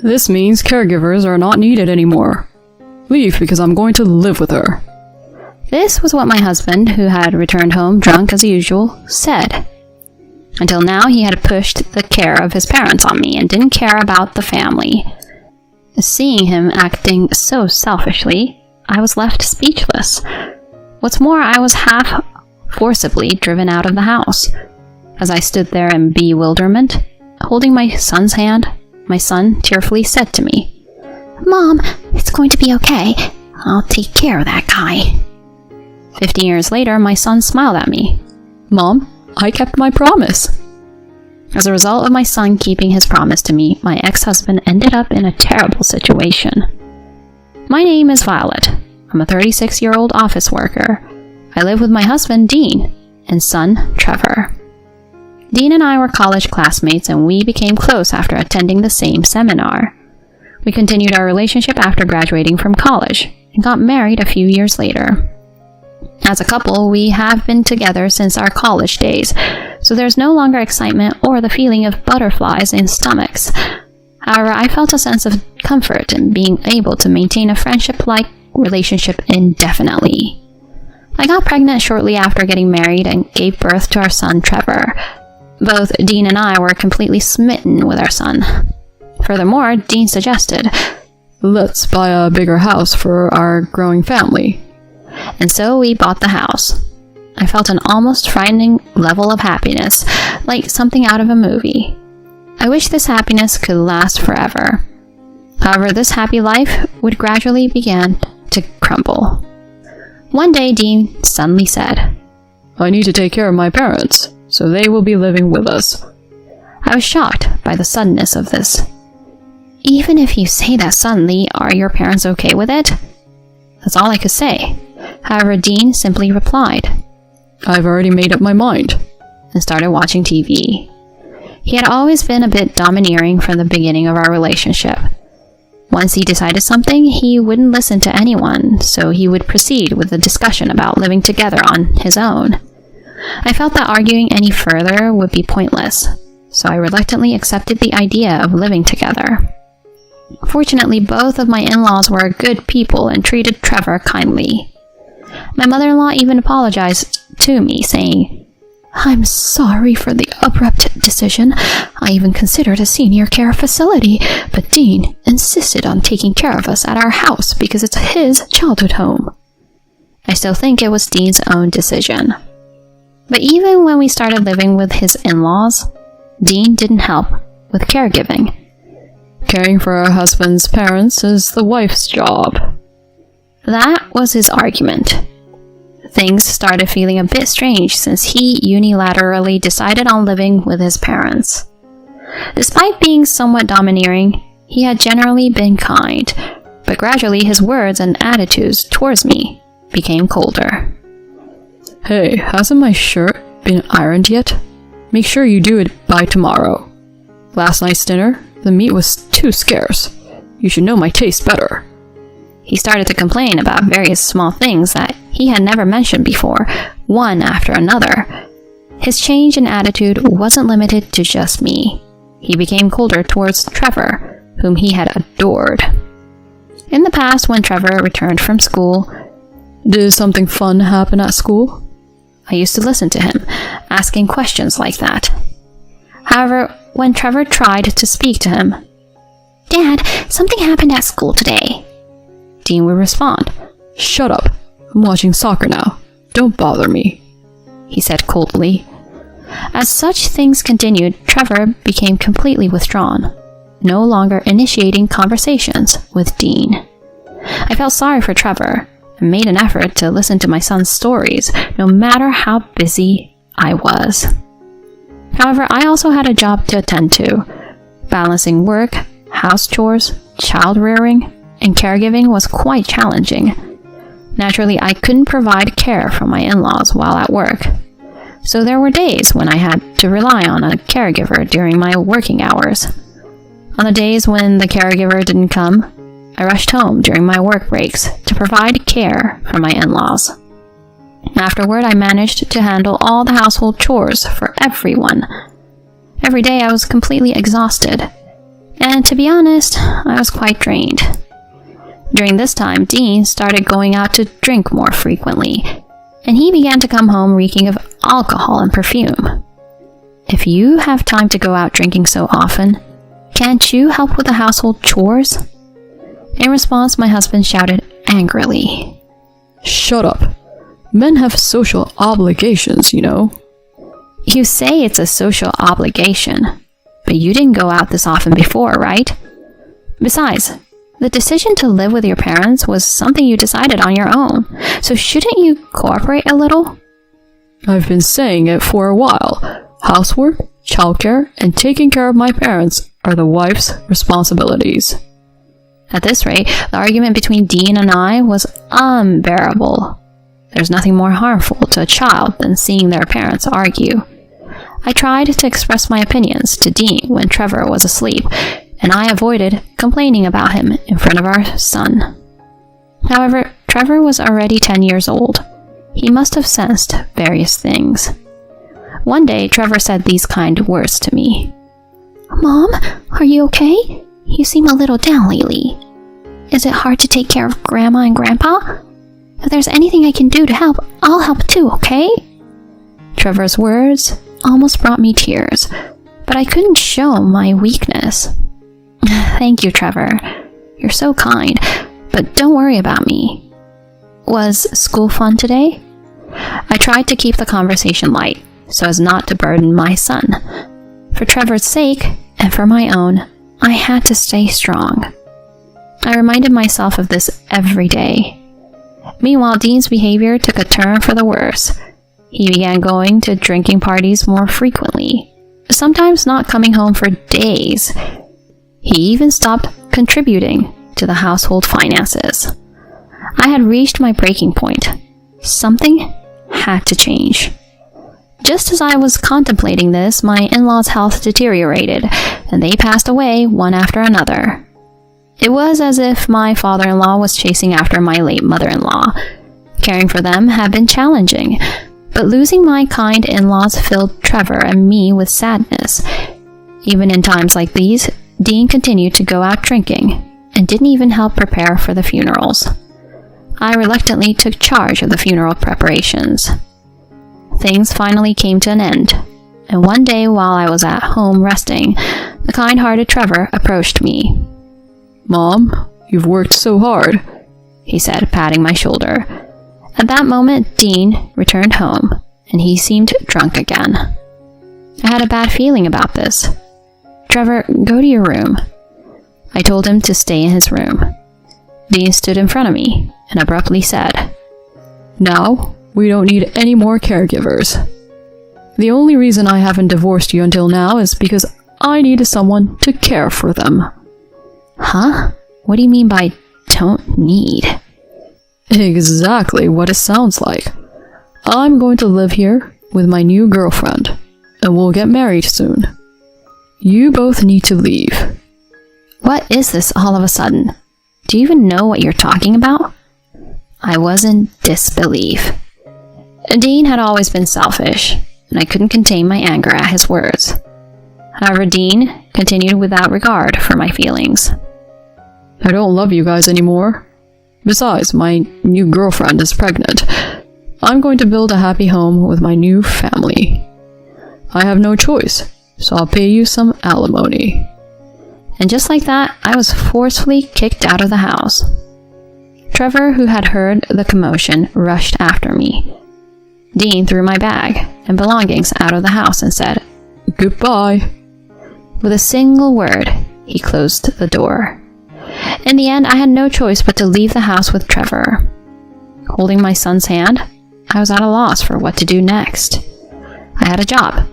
This means caregivers are not needed anymore. Leave because I'm going to live with her. This was what my husband, who had returned home drunk as usual, said. Until now, he had pushed the care of his parents on me and didn't care about the family. Seeing him acting so selfishly, I was left speechless. What's more, I was half forcibly driven out of the house. As I stood there in bewilderment, holding my son's hand, my son tearfully said to me, "Mom, it's going to be okay. I'll take care of that guy." 15 years later, my son smiled at me. Mom, I kept my promise. As a result of my son keeping his promise to me, my ex-husband ended up in a terrible situation. My name is Violet. I'm a 36-year-old office worker. I live with my husband, Dean, and son, Trevor. Dean and I were college classmates, and we became close after attending the same seminar. We continued our relationship after graduating from college, and got married a few years later. As a couple, we have been together since our college days, so there's no longer excitement or the feeling of butterflies in stomachs. However, I felt a sense of comfort in being able to maintain a friendship-like relationship indefinitely. I got pregnant shortly after getting married and gave birth to our son, Trevor. Both Dean and I were completely smitten with our son. Furthermore, Dean suggested, "Let's buy a bigger house for our growing family." And so we bought the house. I felt an almost frightening level of happiness, like something out of a movie. I wish this happiness could last forever. However, this happy life would gradually begin to crumble. One day, Dean suddenly said, "I need to take care of my parents, so they will be living with us." I was shocked by the suddenness of this. "Even if you say that suddenly, are your parents okay with it?" That's all I could say. However, Dean simply replied, "I've already made up my mind," and started watching TV. He had always been a bit domineering from the beginning of our relationship. Once he decided something, he wouldn't listen to anyone, so he would proceed with the discussion about living together on his own. I felt that arguing any further would be pointless, so I reluctantly accepted the idea of living together. Fortunately, both of my in-laws were good people and treated Trevor kindly. My mother-in-law even apologized to me, saying, "I'm sorry for the abrupt decision. I even considered a senior care facility, but Dean insisted on taking care of us at our house because it's his childhood home." I still think it was Dean's own decision. But even when we started living with his in-laws, Dean didn't help with caregiving. "Caring for her husband's parents is the wife's job." That was his argument. Things started feeling a bit strange since he unilaterally decided on living with his parents. Despite being somewhat domineering, he had generally been kind, but gradually his words and attitudes towards me became colder. "Hey, hasn't my shirt been ironed yet? Make sure you do it by tomorrow. Last night's dinner, the meat was too scarce. You should know my taste better." He started to complain about various small things that he had never mentioned before, one after another. His change in attitude wasn't limited to just me. He became colder towards Trevor, whom he had adored. In the past, when Trevor returned from school, "Did something fun happen at school?" I used to listen to him, asking questions like that. However, when Trevor tried to speak to him, "Dad, something happened at school today," Dean would respond, "Shut up. I'm watching soccer now. Don't bother me," he said coldly. As such things continued, Trevor became completely withdrawn, no longer initiating conversations with Dean. I felt sorry for Trevor and made an effort to listen to my son's stories, no matter how busy I was. However, I also had a job to attend to. Balancing work, house chores, child rearing, and caregiving was quite challenging. Naturally, I couldn't provide care for my in-laws while at work, so there were days when I had to rely on a caregiver during my working hours. On the days when the caregiver didn't come, I rushed home during my work breaks to provide care for my in-laws. Afterward, I managed to handle all the household chores for everyone. Every day I was completely exhausted, And to be honest, I was quite drained. During this time, Dean started going out to drink more frequently, and he began to come home reeking of alcohol and perfume. If you have time to go out drinking so often, can't you help with the household chores? In response, my husband shouted angrily, Shut up. Men have social obligations, you know. You say it's a social obligation, but you didn't go out this often before, right? Besides, the decision to live with your parents was something you decided on your own, so shouldn't you cooperate a little? I've been saying it for a while. Housework, childcare, and taking care of my parents are the wife's responsibilities. At this rate, the argument between Dean and I was unbearable. There's nothing more harmful to a child than seeing their parents argue. I tried to express my opinions to Dean when Trevor was asleep, and I avoided complaining about him in front of our son. However, Trevor was already 10 years old. He must have sensed various things. One day, Trevor said these kind words to me. Mom, are you okay? You seem a little down lately. Is it hard to take care of Grandma and Grandpa? If there's anything I can do to help, I'll help too, okay? Trevor's words almost brought me tears, but I couldn't show my weakness. Thank you, Trevor. You're so kind, but don't worry about me. Was school fun today? I tried to keep the conversation light, so as not to burden my son. For Trevor's sake, and for my own, I had to stay strong. I reminded myself of this every day. Meanwhile, Dean's behavior took a turn for the worse. He began going to drinking parties more frequently, sometimes not coming home for days. He even stopped contributing to the household finances. I had reached my breaking point. Something had to change. Just as I was contemplating this, my in-laws' health deteriorated, and they passed away one after another. It was as if my father-in-law was chasing after my late mother-in-law. Caring for them had been challenging, but losing my kind in-laws filled Trevor and me with sadness. Even in times like these, Dean continued to go out drinking, and didn't even help prepare for the funerals. I reluctantly took charge of the funeral preparations. Things finally came to an end, and one day while I was at home resting, the kind-hearted Trevor approached me. Mom, you've worked so hard, he said, patting my shoulder. At that moment, Dean returned home, and he seemed drunk again. I had a bad feeling about this. Trevor, go to your room. I told him to stay in his room. Dean stood in front of me and abruptly said, Now, we don't need any more caregivers. The only reason I haven't divorced you until now is because I needed someone to care for them. Huh? What do you mean by don't need? Exactly what it sounds like. I'm going to live here with my new girlfriend, and we'll get married soon. You both need to leave. What is this all of a sudden? Do you even know what you're talking about? I was in disbelief. Dean had always been selfish, and I couldn't contain my anger at his words. However, Dean continued without regard for my feelings. I don't love you guys anymore. Besides, my new girlfriend is pregnant. I'm going to build a happy home with my new family. I have no choice, so I'll pay you some alimony. And just like that, I was forcefully kicked out of the house. Trevor, who had heard the commotion, rushed after me. Dean threw my bag and belongings out of the house and said, Goodbye. With a single word, he closed the door. In the end, I had no choice but to leave the house with Trevor. Holding my son's hand, I was at a loss for what to do next. I had a job,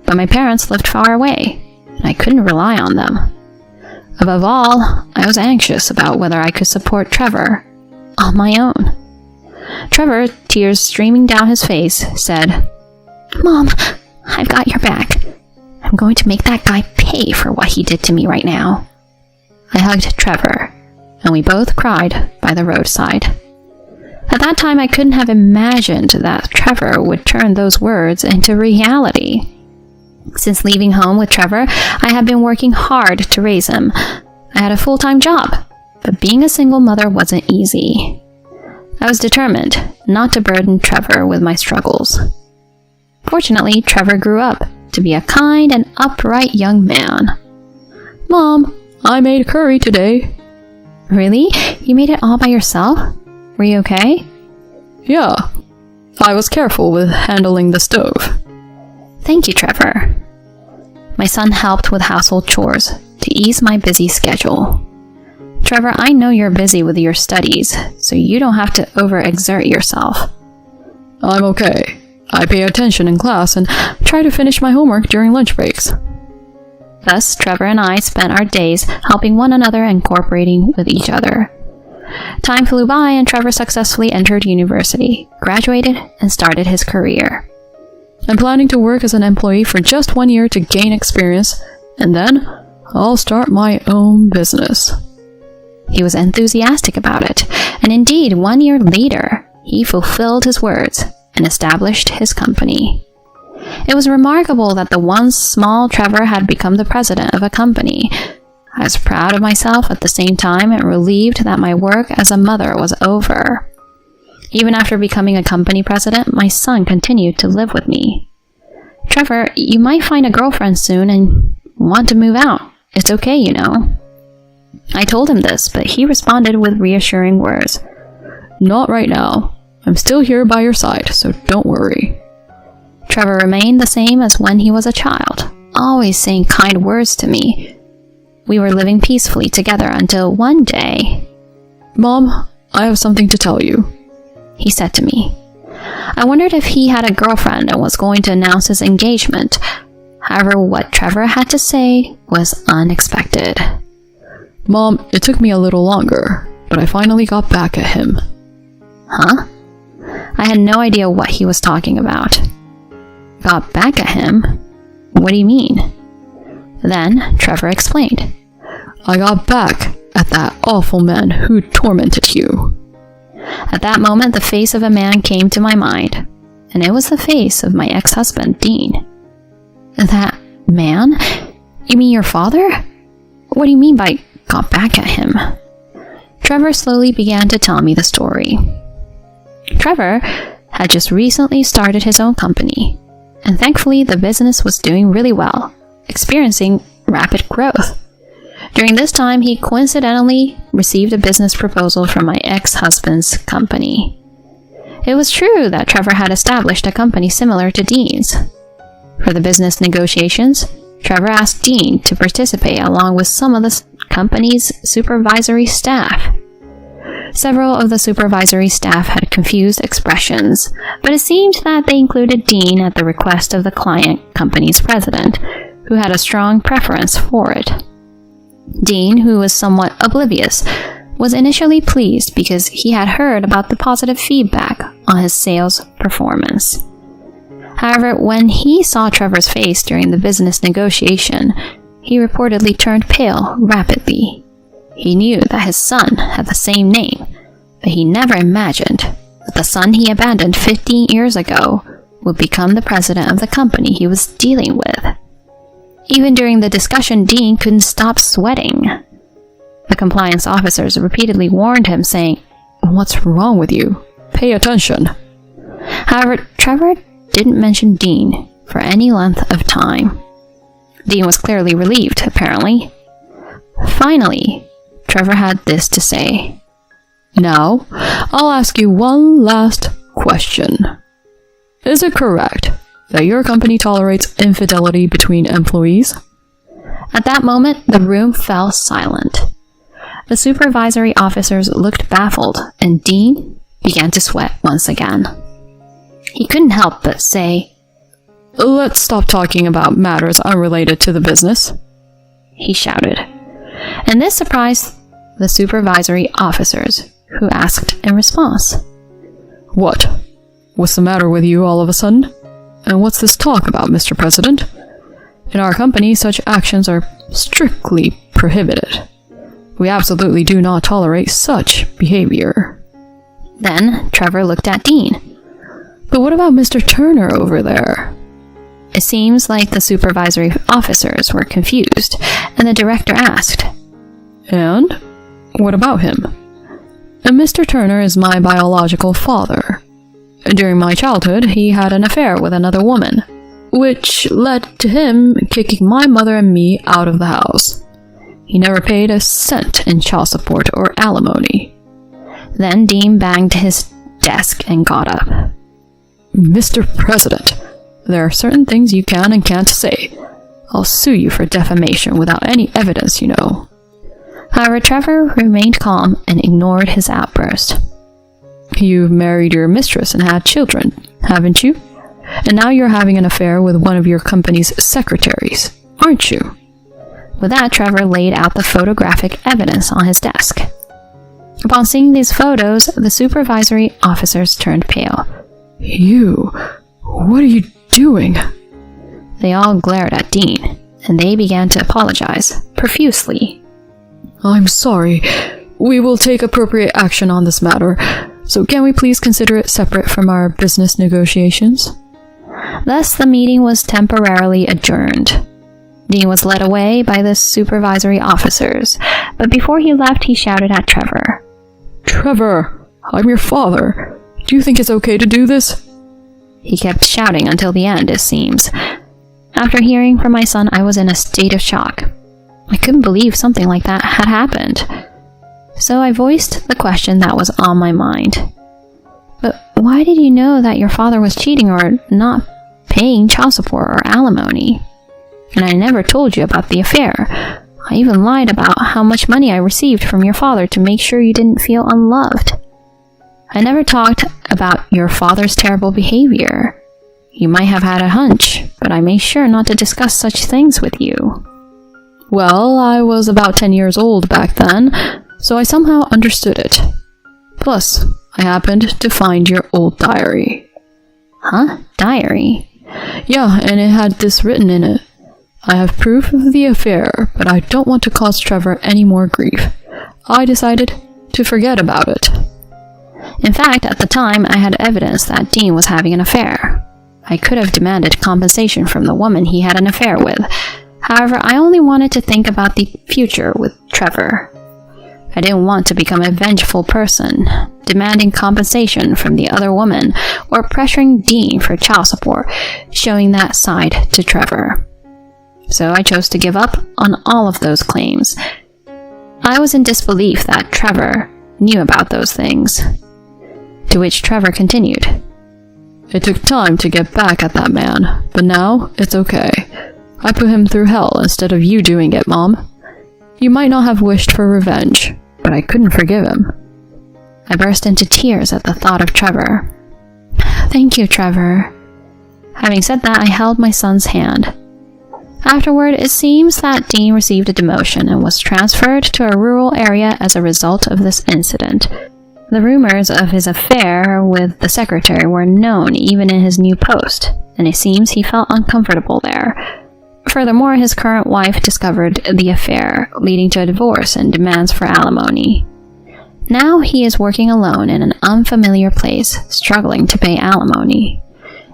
but my parents lived far away, and I couldn't rely on them. Above all, I was anxious about whether I could support Trevor on my own. Trevor, tears streaming down his face, said, Mom, I've got your back. I'm going to make that guy pay for what he did to me right now. I hugged Trevor, and we both cried by the roadside. At that time, I couldn't have imagined that Trevor would turn those words into reality. Since leaving home with Trevor, I had been working hard to raise him. I had a full-time job, but being a single mother wasn't easy. I was determined not to burden Trevor with my struggles. Fortunately, Trevor grew up to be a kind and upright young man. Mom, I made curry today. Really? You made it all by yourself? Were you okay? Yeah, I was careful with handling the stove. Thank you, Trevor. My son helped with household chores to ease my busy schedule. Trevor, I know you're busy with your studies, so you don't have to overexert yourself. I'm okay. I pay attention in class and try to finish my homework during lunch breaks. Thus, Trevor and I spent our days helping one another and cooperating with each other. Time flew by and Trevor successfully entered university, graduated, and started his career. I'm planning to work as an employee for just 1 year to gain experience, and then I'll start my own business. He was enthusiastic about it, and indeed, 1 year later, he fulfilled his words and established his company. It was remarkable that the once small Trevor had become the president of a company. I was proud of myself at the same time and relieved that my work as a mother was over. Even after becoming a company president, my son continued to live with me. Trevor, you might find a girlfriend soon and want to move out. It's okay, you know. I told him this, but he responded with reassuring words. Not right now. I'm still here by your side, so don't worry. Trevor remained the same as when he was a child, always saying kind words to me. We were living peacefully together until one day. Mom, I have something to tell you, he said to me. I wondered if he had a girlfriend and was going to announce his engagement. However, what Trevor had to say was unexpected. Mom, it took me a little longer, but I finally got back at him. Huh? I had no idea what he was talking about. Got back at him? What do you mean? Then Trevor explained. I got back at that awful man who tormented you. At that moment, the face of a man came to my mind, and it was the face of my ex-husband, Dean. That man? You mean your father? What do you mean by got back at him? Trevor slowly began to tell me the story. Trevor had just recently started his own company, and thankfully the business was doing really well, experiencing rapid growth. During this time, he coincidentally received a business proposal from my ex-husband's company. It was true that Trevor had established a company similar to Dean's. For the business negotiations, Trevor asked Dean to participate along with some of the company's supervisory staff. Several of the supervisory staff had confused expressions, but it seemed that they included Dean at the request of the client company's president, who had a strong preference for it. Dean, who was somewhat oblivious, was initially pleased because he had heard about the positive feedback on his sales performance. However, when he saw Trevor's face during the business negotiation, he reportedly turned pale rapidly. He knew that his son had the same name, but he never imagined that the son he abandoned 15 years ago would become the president of the company he was dealing with. Even during the discussion, Dean couldn't stop sweating. The compliance officers repeatedly warned him, saying, "What's wrong with you? Pay attention." However, Trevor didn't mention Dean for any length of time. Dean was clearly relieved, apparently. Finally, Trevor had this to say. "Now, I'll ask you one last question. Is it correct that your company tolerates infidelity between employees?" At that moment, the room fell silent. The supervisory officers looked baffled, and Dean began to sweat once again. He couldn't help but say, "Let's stop talking about matters unrelated to the business," he shouted. And this surprised the supervisory officers, who asked in response, "What? What's the matter with you all of a sudden? And what's this talk about, Mr. President? In our company, such actions are strictly prohibited. We absolutely do not tolerate such behavior." Then Trevor looked at Dean. "But what about Mr. Turner over there?" It seems like the supervisory officers were confused, and the director asked, "And? What about him?" "Mr. Turner is my biological father. During my childhood, he had an affair with another woman, which led to him kicking my mother and me out of the house. He never paid a cent in child support or alimony." Then Dean banged his desk and got up. "Mr. President, there are certain things you can and can't say. I'll sue you for defamation without any evidence, you know." However, Trevor remained calm and ignored his outburst. "You've married your mistress and had children, haven't you? And now you're having an affair with one of your company's secretaries, aren't you?" With that, Trevor laid out the photographic evidence on his desk. Upon seeing these photos, the supervisory officers turned pale. What are you doing?" They all glared at Dean, and they began to apologize profusely. "I'm sorry. We will take appropriate action on this matter. So can we please consider it separate from our business negotiations?" Thus, the meeting was temporarily adjourned. Dean was led away by the supervisory officers, but before he left, he shouted at Trevor. "Trevor, I'm your father. Do you think it's okay to do this?" He kept shouting until the end, it seems. After hearing from my son, I was in a state of shock. I couldn't believe something like that had happened. So I voiced the question that was on my mind. "But why did you know that your father was cheating or not paying child support or alimony? And I never told you about the affair. I even lied about how much money I received from your father to make sure you didn't feel unloved. I never talked about your father's terrible behavior. You might have had a hunch, but I made sure not to discuss such things with you." "Well, I was about 10 years old back then, so I somehow understood it. Plus, I happened to find your old diary." "Huh? Diary?" "Yeah, and it had this written in it. I have proof of the affair, but I don't want to cause Trevor any more grief. I decided to forget about it." In fact, at the time, I had evidence that Dean was having an affair. I could have demanded compensation from the woman he had an affair with. However, I only wanted to think about the future with Trevor. I didn't want to become a vengeful person, demanding compensation from the other woman or pressuring Dean for child support, showing that side to Trevor. So I chose to give up on all of those claims. I was in disbelief that Trevor knew about those things. To which Trevor continued, "It took time to get back at that man, but now it's okay. I put him through hell instead of you doing it, Mom. You might not have wished for revenge, but I couldn't forgive him." I burst into tears at the thought of Trevor. "Thank you, Trevor." Having said that, I held my son's hand. Afterward, it seems that Dean received a demotion and was transferred to a rural area as a result of this incident. The rumors of his affair with the secretary were known even in his new post, and it seems he felt uncomfortable there. Furthermore, his current wife discovered the affair, leading to a divorce and demands for alimony. Now he is working alone in an unfamiliar place, struggling to pay alimony.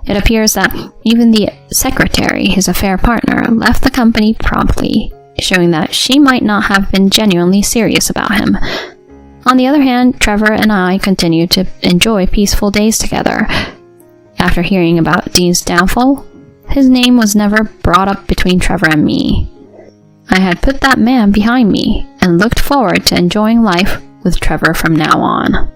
It appears that even the secretary, his affair partner, left the company promptly, showing that she might not have been genuinely serious about him. On the other hand, Trevor and I continued to enjoy peaceful days together. After hearing about Dean's downfall, his name was never brought up between Trevor and me. I had put that man behind me and looked forward to enjoying life with Trevor from now on.